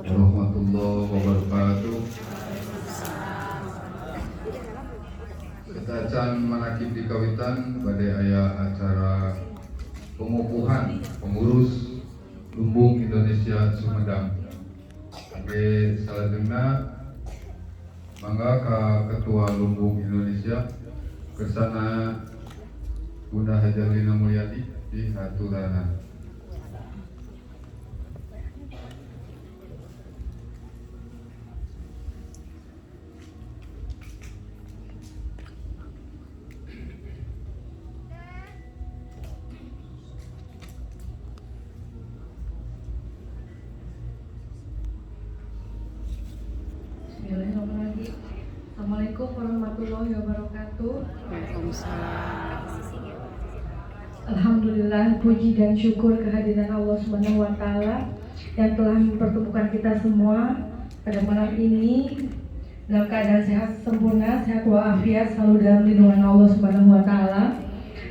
warahmatullahi wabarakatuh. Kita akan menakib di kawitan pada ayah acara pengukuhan pengurus Lumbung Indonesia Sumedang. Oke, selanjutnya mangga ke Ketua Lumbung Indonesia kesana Bunda Hajalina Mulyadi di Haturanan. Bismillahirrahmanirrahim. Assalamualaikum warahmatullahi wabarakatuh. Waalaikumsalam. Alhamdulillah, puji dan syukur kehadiran Allah Subhanahu wa Ta'ala yang telah mempertemukan kita semua pada malam ini dalam keadaan sehat sempurna, sehat walafiat, selalu dalam lindungan Allah Subhanahu wa Ta'ala.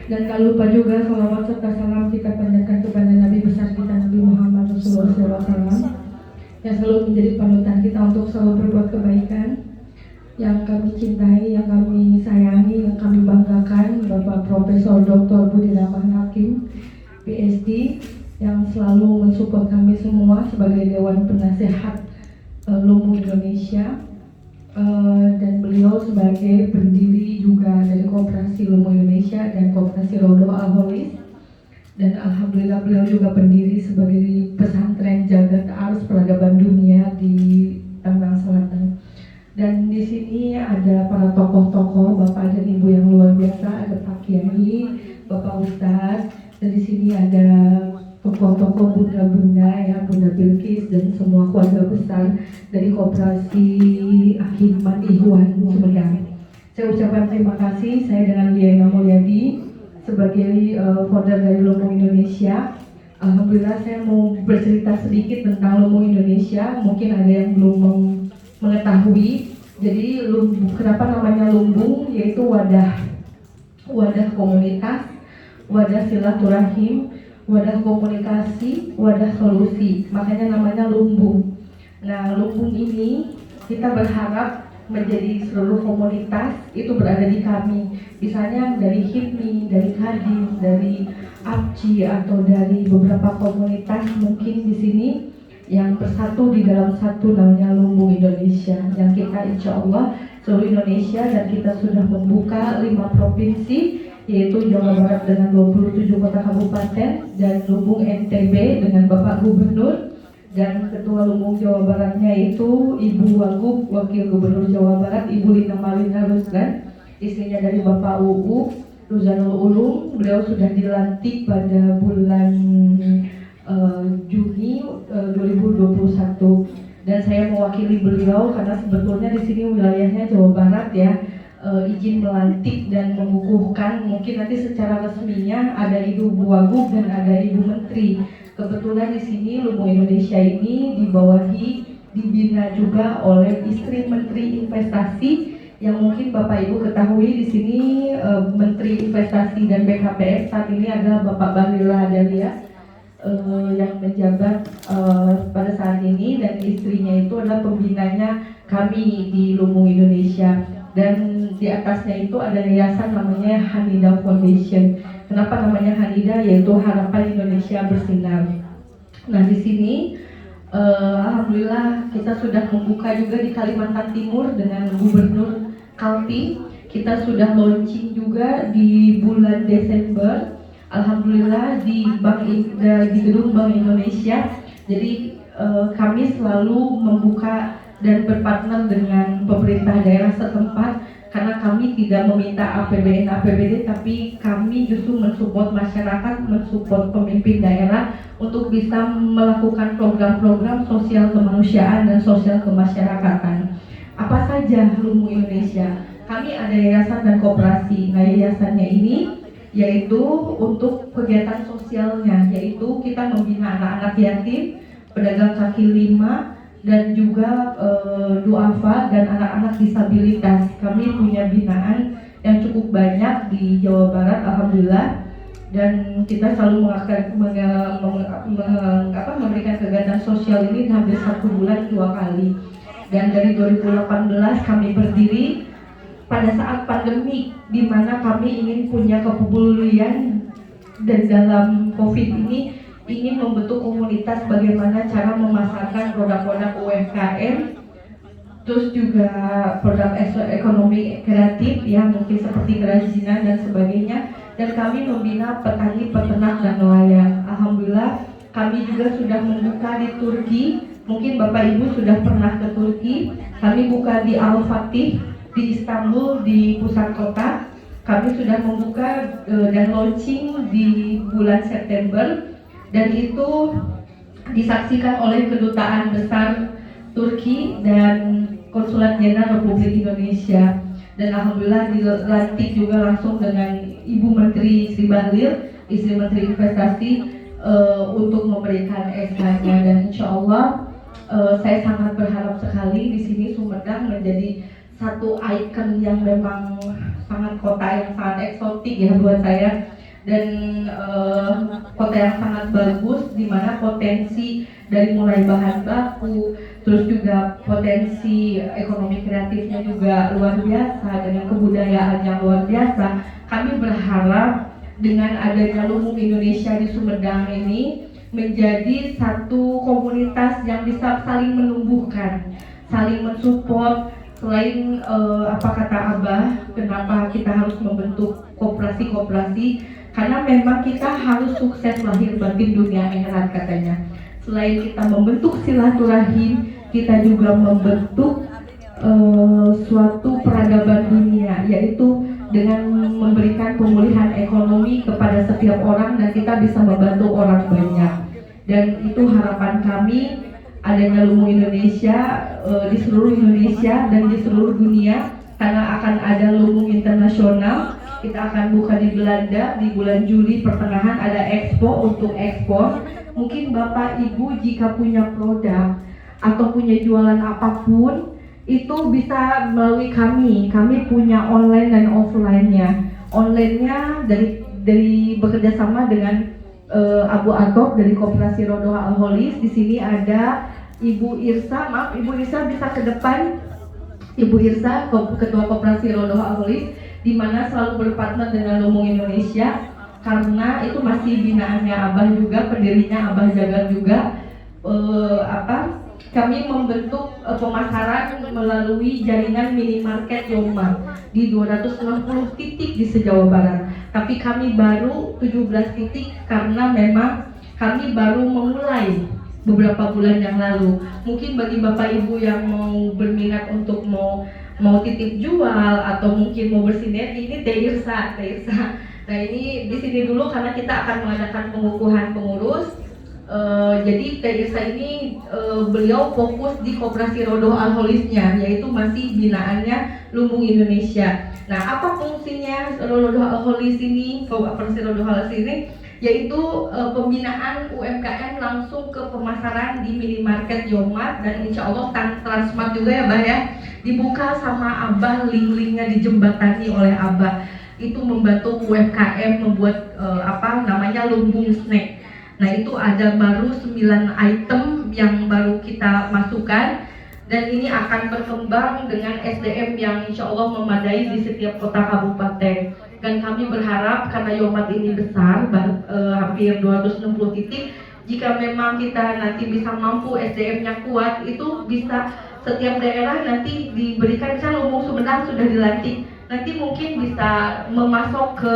Dan tak lupa juga salawat serta salam kita panjatkan kepada Nabi besar kita Nabi Muhammad Rasulullah SAW yang selalu menjadi panutan kita untuk selalu berbuat kebaikan, yang kami cintai, yang kami sayangi, yang kami banggakan, Bapak Profesor Dr. Budi Rahman Hakim, PhD, yang selalu mensupport kami semua sebagai Dewan Penasehat Lumbung Indonesia, dan beliau sebagai pendiri juga dari Koperasi Lumbung Indonesia dan Koperasi Rodo Al-Holis. Dan alhamdulillah beliau juga pendiri sebagai pesantren Jagat Arus Peradaban Dunia di Tangerang Selatan. Dan di sini ada para tokoh-tokoh, bapak dan ibu yang luar biasa, ada Pak Kiai, Bapak Ustadz, dan di sini ada tokoh-tokoh bunda-bunda ya, Bunda Bilkis dan semua keluarga besar dari Koperasi Ahiman Ihwan Sumedang. Saya ucapkan terima kasih. Saya dengan Liana Mulyadi sebagai founder dari Lumbung Indonesia. Alhamdulillah saya mau bercerita sedikit tentang Lumbung Indonesia. Mungkin ada yang belum mengetahui. Jadi kenapa namanya Lumbung? Yaitu wadah komunitas, wadah silaturahim, wadah komunikasi, wadah solusi. Makanya namanya Lumbung. Nah, Lumbung ini kita berharap menjadi seluruh komunitas itu berada di kami. Misalnya dari HIPMI, dari Kadin, dari APCI atau dari beberapa komunitas mungkin di sini yang bersatu di dalam satu namanya Lumbung Indonesia, yang kita insya Allah seluruh Indonesia, dan kita sudah membuka 5 provinsi yaitu Jawa Barat dengan 27 kota kabupaten dan Lumbung NTB dengan Bapak Gubernur, dan Ketua Lumbung Jawa Baratnya itu Ibu Wagub, Wakil Gubernur Jawa Barat Ibu Lina Malina Rusdan, istrinya dari Bapak UU Ruzanul Ulum. Beliau sudah dilantik pada bulan Juni 2021, dan saya mewakili beliau karena sebetulnya di sini wilayahnya Jawa Barat ya. Izin melantik dan mengukuhkan, mungkin nanti secara resminya ada Ibu Wagub dan ada Ibu Menteri. Kebetulan di sini Lumbung Indonesia ini dibawahi, dibina juga oleh istri Menteri Investasi yang mungkin Bapak Ibu ketahui di sini. Menteri Investasi dan BKPM saat ini adalah Bapak Bahlil Lahadalia yang menjabat pada saat ini, dan istrinya itu adalah pembinanya kami di Lumbung Indonesia. Dan di atasnya itu ada yayasan namanya Hanida Foundation. Kenapa namanya Hanida? Yaitu Harapan Indonesia Bersinar. Nah, di sini alhamdulillah kita sudah membuka juga di Kalimantan Timur dengan Gubernur Kaltim. Kita sudah launching juga di bulan Desember. Alhamdulillah di gedung Bank Indonesia. Jadi kami selalu membuka dan berpartner dengan pemerintah daerah setempat, karena kami tidak meminta APBN APBD, tapi kami justru mensupport masyarakat, mensupport pemimpin daerah untuk bisa melakukan program-program sosial kemanusiaan dan sosial kemasyarakatan. Apa saja Lumbung Indonesia? Kami ada yayasan dan koperasi. Nah, yayasannya ini yaitu untuk kegiatan sosialnya, yaitu kita membina anak-anak yatim, pedagang kaki lima, dan juga duafa dan anak-anak disabilitas. Kami punya binaan yang cukup banyak di Jawa Barat, alhamdulillah. dan kita selalu memberikan kegiatan sosial ini hampir 1 bulan 2 kali. Dan dari 2018 kami berdiri pada saat pandemi, di mana kami ingin punya kepedulian dan dalam COVID ini ingin membentuk komunitas bagaimana cara memasarkan produk-produk UMKM, terus juga produk ekonomi kreatif ya, mungkin seperti kerajinan dan sebagainya. Dan kami membina petani, peternak, dan nelayan. Alhamdulillah kami juga sudah membuka di Turki. Mungkin Bapak Ibu sudah pernah ke Turki. Kami buka di Al-Fatih di Istanbul, di pusat kota. Kami sudah membuka dan launching di bulan September, dan itu disaksikan oleh Kedutaan Besar Turki dan Konsulat Jenderal Republik Indonesia. Dan alhamdulillah dilantik juga langsung dengan Ibu Menteri Sri Bahlil, Istri Menteri Investasi, untuk memberikan SK-nya. Dan insya Allah saya sangat berharap sekali di sini Sumedang menjadi satu ikon yang memang sangat kota yang sangat eksotik ya buat saya, dan kota yang sangat bagus di mana potensi dari mulai bahan baku, terus juga potensi ekonomi kreatifnya juga luar biasa, dengan kebudayaan yang luar biasa. Kami berharap dengan adanya Lumbung Indonesia di Sumedang ini menjadi satu komunitas yang bisa saling menumbuhkan, saling mensupport. Selain apa kata Abah, kenapa kita harus membentuk koperasi-koperasi, karena memang kita harus sukses lahir batin dunia akhirat katanya. Selain kita membentuk silaturahim, kita juga membentuk suatu peradaban dunia, yaitu dengan memberikan pemulihan ekonomi kepada setiap orang, dan kita bisa membantu orang banyak. Dan itu harapan kami, adanya Lumbung Indonesia di seluruh Indonesia dan di seluruh dunia, karena akan ada Lumbung Internasional. Kita akan buka di Belanda di bulan Juli pertengahan, ada expo untuk ekspor. Mungkin Bapak Ibu jika punya produk atau punya jualan apapun, itu bisa melalui kami. Kami punya online dan offline-nya. Online-nya dari bekerja sama dengan Abu Atok dari Koperasi Rodoha Al-Holis. Di sini ada Ibu Irsa, maaf Ibu Irsa bisa ke depan. Ibu Irsa, Ketua Koperasi Rodoha Al-Holis, di mana selalu berpartner dengan Lumbung Indonesia, karena itu masih binaannya Abah juga, pendirinya Abah Jagat juga. Kami membentuk pemasaran melalui jaringan minimarket Yoma di 260 titik di se-Jawa Barat. Tapi kami baru 17 titik karena memang kami baru memulai beberapa bulan yang lalu. Mungkin bagi Bapak Ibu yang mau berminat untuk mau titip jual atau mungkin mau bersinergi, ini Teh Irsa. Nah ini di sini dulu karena kita akan mengadakan pengukuhan pengurus. Jadi Teh Irsa ini beliau fokus di Koperasi Rodoha Al-Holisnya, yaitu masih binaannya Lumbung Indonesia. Nah, apa fungsinya Rodoha Al-Holis ini, Koperasi Rodoha Al-Holis ini? Yaitu pembinaan UMKM langsung ke pemasaran di minimarket Yomat, dan insya Allah Transmart juga ya Bah ya, dibuka sama Abah, link-linknya dijembatani oleh Abah. Itu membantu UMKM membuat namanya Lumbung Snack. Nah itu ada baru 9 item yang baru kita masukkan, dan ini akan berkembang dengan SDM yang insya Allah memadai di setiap kota kabupaten. Dan kami berharap karena Yomat ini besar, hampir 260 titik, jika memang kita nanti bisa mampu SDM-nya kuat, itu bisa setiap daerah nanti diberikan, misalnya Lumbung Sumedang sudah dilantik, nanti mungkin bisa memasok ke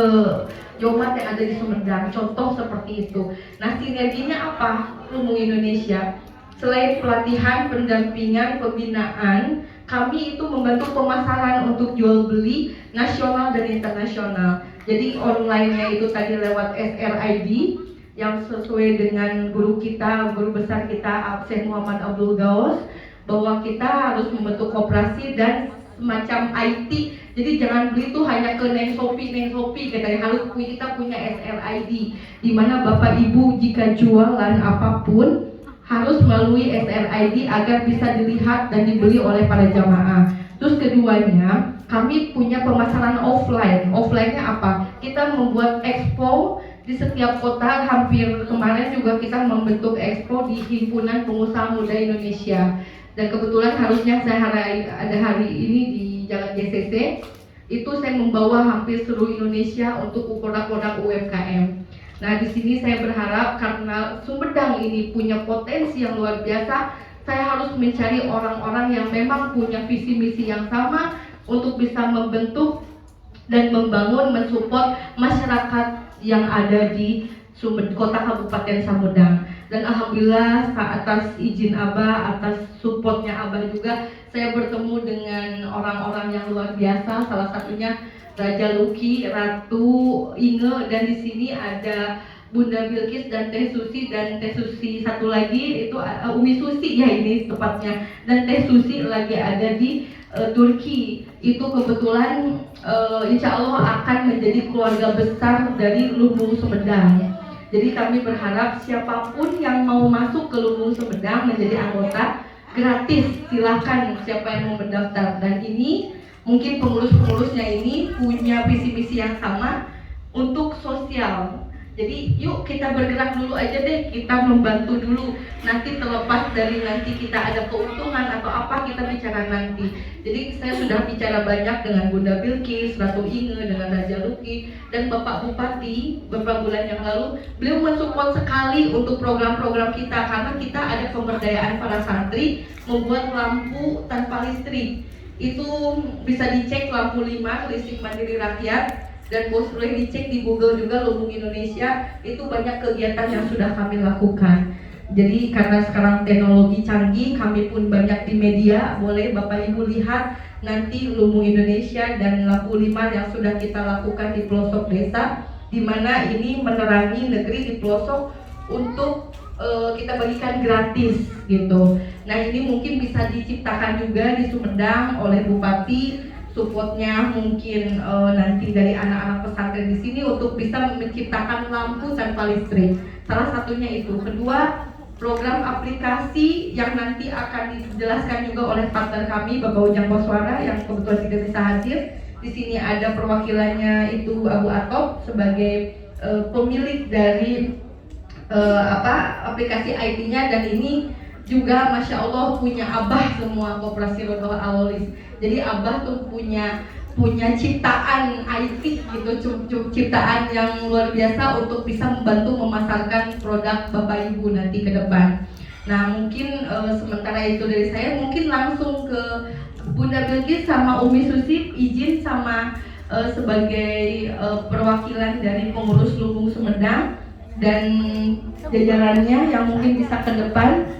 Yomat yang ada di Sumedang, contoh seperti itu. Nah sinerginya apa Lumbung Indonesia? Selain pelatihan, pendampingan, pembinaan, kami itu membantu pemasaran untuk jual beli nasional dan internasional. Jadi online-nya itu tadi lewat SRID yang sesuai dengan guru kita, guru besar kita Syekh Muhammad Abdul Gaus, bahwa kita harus membentuk koperasi dan semacam IT. Jadi jangan beli itu hanya ke Neng Shopee katanya, harus kita punya SRID, di mana Bapak Ibu jika jualan apapun harus melalui SRID agar bisa dilihat dan dibeli oleh para jamaah. Terus keduanya, kami punya pemasaran offline. Offline-nya apa? Kita membuat expo di setiap kota. Hampir kemarin juga kita membentuk expo di Himpunan Pengusaha Muda Indonesia, dan kebetulan harusnya saya ada hari ini di Jalan JCC. Itu saya membawa hampir seluruh Indonesia untuk produk-produk UMKM. Nah, di sini saya berharap karena Sumedang ini punya potensi yang luar biasa, saya harus mencari orang-orang yang memang punya visi misi yang sama untuk bisa membentuk dan membangun, mensupport masyarakat yang ada di Kota Kabupaten Sumedang. Dan alhamdulillah atas izin Abah, atas supportnya Abah juga, saya bertemu dengan orang-orang yang luar biasa. Salah satunya Raja Luki, Ratu Inge, dan di sini ada Bunda Bilkis dan Teh Susi satu lagi itu Umi Susi ya ini tepatnya, dan Teh Susi lagi ada di Turki. Itu kebetulan insya Allah akan menjadi keluarga besar dari Lumbung Sumedang. Jadi kami berharap siapapun yang mau masuk ke Lumbung Sumedang menjadi anggota gratis, silahkan siapa yang mau mendaftar. Dan ini mungkin pengurus-pengurusnya ini punya visi misi yang sama untuk sosial. Jadi yuk kita bergerak dulu aja deh, kita membantu dulu. Nanti terlepas dari nanti kita ada keuntungan atau apa, kita bicara nanti. Jadi saya sudah bicara banyak dengan Bunda Bilkis, Ratu Inge, dengan Raja Luki, dan Bapak Bupati beberapa bulan yang lalu. Beliau mensupport sekali untuk program-program kita, karena kita ada pemberdayaan para santri membuat lampu tanpa listrik. Itu bisa dicek lampu 5 listrik mandiri rakyat, dan boleh dicek di Google juga Lumbung Indonesia. Itu banyak kegiatan yang sudah kami lakukan. Jadi karena sekarang teknologi canggih, kami pun banyak di media. Boleh Bapak Ibu lihat nanti Lumbung Indonesia dan lampu 5 yang sudah kita lakukan di pelosok desa, di mana ini menerangi negeri di pelosok untuk kita bagikan gratis gitu. Nah, ini mungkin bisa diciptakan juga di Sumedang oleh Bupati. Supportnya mungkin nanti dari anak-anak pesantren di sini untuk bisa menciptakan lampu tanpa listrik. Salah satunya itu. Kedua, program aplikasi yang nanti akan dijelaskan juga oleh partner kami Bapak Ujang Koswara yang kebetulan tidak bisa hadir. Di sini ada perwakilannya itu Abu Atop sebagai pemilik dari aplikasi IT-nya, dan ini juga Masya Allah punya Abah semua Koperasi Rodoh Alolis. Jadi Abah tuh punya ciptaan IT gitu, ciptaan yang luar biasa untuk bisa membantu memasarkan produk Bapak Ibu nanti ke depan. Nah, mungkin sementara itu dari saya, mungkin langsung ke Bunda Bilkis sama Umi Susi, izin sama sebagai perwakilan dari pengurus Lumbung Sumedang dan jajarannya yang mungkin bisa ke depan,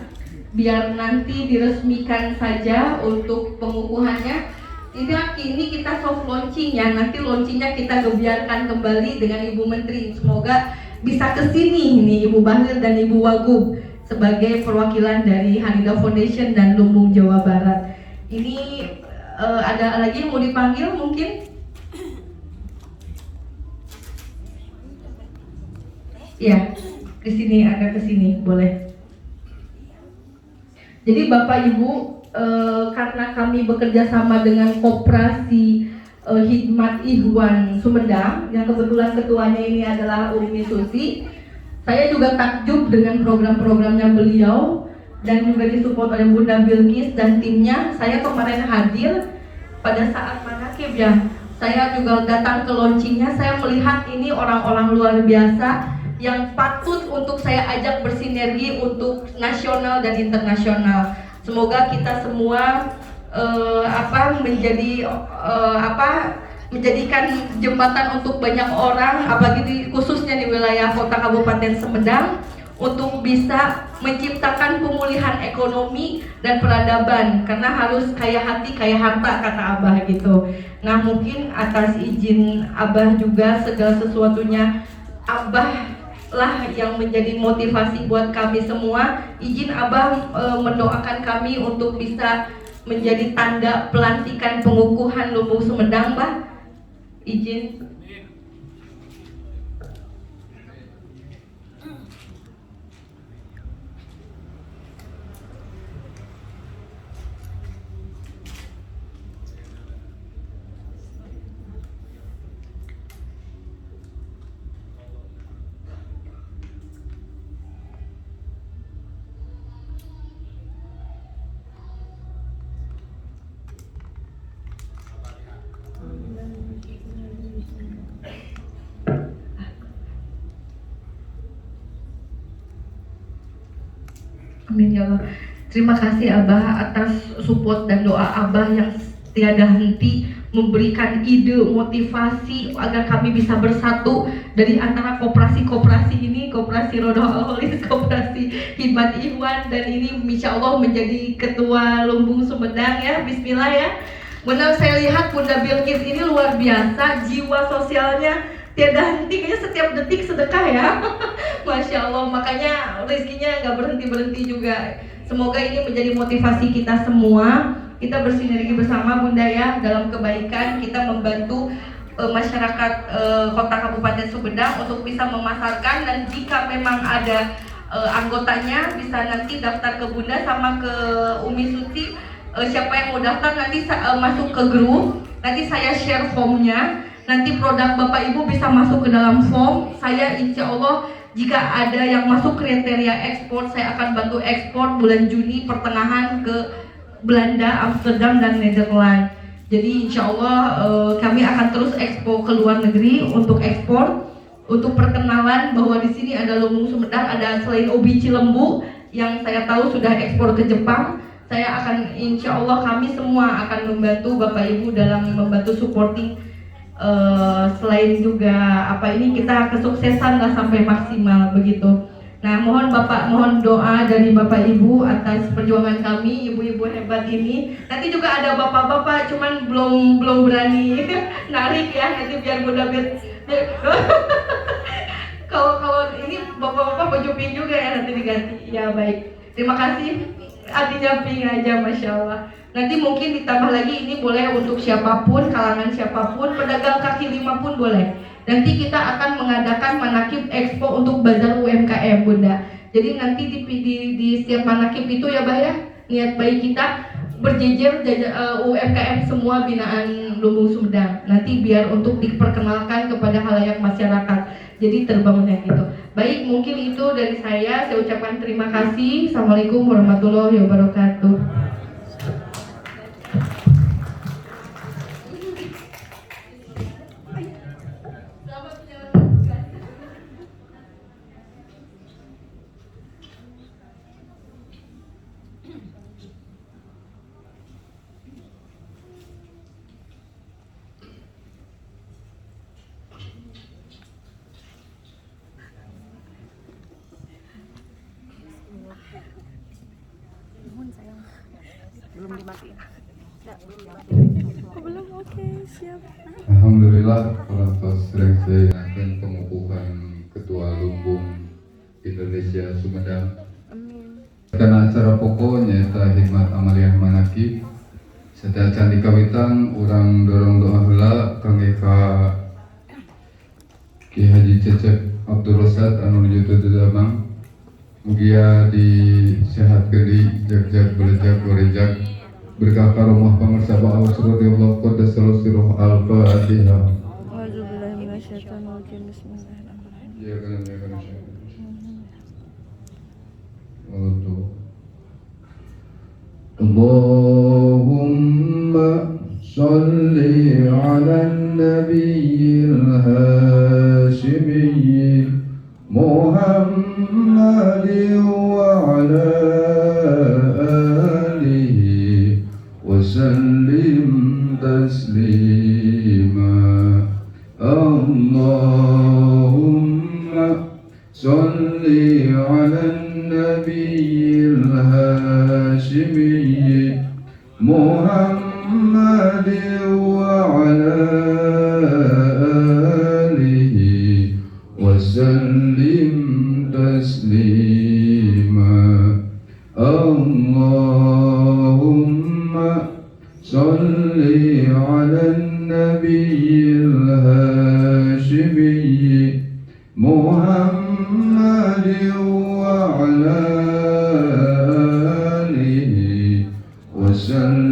biar nanti diresmikan saja untuk pengukuhannya. Ini kita soft launching ya, nanti launchingnya kita gebiarkan kembali dengan Ibu Menteri. Semoga bisa kesini nih Ibu Bahlil dan Ibu Wagub sebagai perwakilan dari Hanida Foundation dan Lumbung Jawa Barat. Ini ada lagi yang mau dipanggil mungkin? Ya, kesini, ada kesini, boleh. Jadi Bapak Ibu, karena kami bekerja sama dengan Koperasi Hikmat Ihwan Sumedang, yang kebetulan ketuanya ini adalah Umi Susi, saya juga takjub dengan program-programnya beliau dan juga disupport oleh Bunda Bilkis dan timnya. Saya kemarin hadir pada saat manakib ya, saya juga datang ke launchingnya. Saya melihat ini orang-orang luar biasa yang patut untuk saya ajak bersinergi untuk nasional dan internasional. Semoga kita semua menjadikan jembatan untuk banyak orang, apalagi khususnya di wilayah Kota Kabupaten Sumedang, untuk bisa menciptakan pemulihan ekonomi dan peradaban, karena harus kaya hati kaya harta kata Abah gitu. Nah, mungkin atas izin Abah juga segala sesuatunya Abah lah yang menjadi motivasi buat kami semua. Izin Abah mendoakan kami untuk bisa menjadi tanda pelantikan pengukuhan Lumbung Sumedang, Bah. Izin. Amin ya Allah. Terima kasih Abah atas support dan doa Abah yang tiada henti memberikan ide, motivasi agar kami bisa bersatu dari antara koperasi-koperasi ini, koperasi Rodoh Al-Holis, koperasi Hikmat Ikhwan, dan ini insya Allah menjadi ketua Lumbung Sumedang ya. Bismillah ya. Benar, saya lihat Bunda Bilkis ini luar biasa, jiwa sosialnya tiada henti, kayaknya setiap detik sedekah ya. Masya Allah, makanya rezekinya nggak berhenti-berhenti juga. Semoga ini menjadi motivasi kita semua. Kita bersinergi bersama Bunda ya dalam kebaikan, kita membantu masyarakat kota Kabupaten Sumedang untuk bisa memasarkan, dan jika memang ada anggotanya bisa nanti daftar ke Bunda sama ke Umi Suci. Siapa yang mau daftar nanti masuk ke grup, nanti saya share formnya, nanti produk Bapak Ibu bisa masuk ke dalam form. Saya insya Allah jika ada yang masuk kriteria ekspor, saya akan bantu ekspor bulan Juni pertengahan ke Belanda, Amsterdam, dan Netherlands. Jadi insya Allah kami akan terus ekspor ke luar negeri untuk ekspor, untuk perkenalan bahwa di sini ada Lumbung Sumedang, ada selain Ubi Cilembu yang saya tahu sudah ekspor ke Jepang. Saya akan insya Allah kami semua akan membantu Bapak Ibu dalam membantu supporting. Selain juga kita kesuksesan lah sampai maksimal begitu. Nah, mohon Bapak, mohon doa dari Bapak Ibu atas perjuangan kami, ibu-ibu hebat ini. Nanti juga ada bapak-bapak, cuman belum berani narik ya. Nanti biar Bunda kalau ini bapak-bapak baju pink juga ya, nanti diganti. Ya baik. Terima kasih. Artinya pink aja, masya Allah. Nanti mungkin ditambah lagi, ini boleh untuk siapapun, kalangan siapapun, pedagang kaki lima pun boleh. Nanti kita akan mengadakan manakib expo untuk bazar UMKM Bunda. Jadi nanti di setiap manakib itu ya Bah ya, niat baik kita berjejer UMKM semua binaan Lumbung Sumedang. Nanti biar untuk diperkenalkan kepada halayak masyarakat. Jadi terbangunnya gitu. Baik, mungkin itu dari saya ucapkan terima kasih. Assalamualaikum warahmatullahi wabarakatuh. Belum dimatiin. Belum, oke, siap. Alhamdulillah, atas sering saya akan pengukuhan Ketua Lumbung Indonesia Sumedang. Amin. Karena acara pokoknya itu hikmat amaliah manakib. Setiap candi kawitan orang dorong doa heula kangge ka Ki Haji Cecep Abdul Rasad anu nuju teu damang. Mugia disehatkeun di jag-jag belejag warejag berkah karomah pangersaba awas radhiyallahu qaddasallahu sirruh al-Fatihah. A'udzubillahi minasyaitonir rajim. Bismillahirrahmanirrahim. Ya kana Allahumma sholli 'alan nabiyil hashimiyyi Muhammadin wa 'ala alihi wa sallim taslima. Allahumma sholli 'alan nabiyil hashimiyyi Muhammadin wa 'ala alihi wa sallim taslima. Allahumma sholli 'alan nabiyil hashimiyyi Muhammadin wa 'ala alihi wa sallim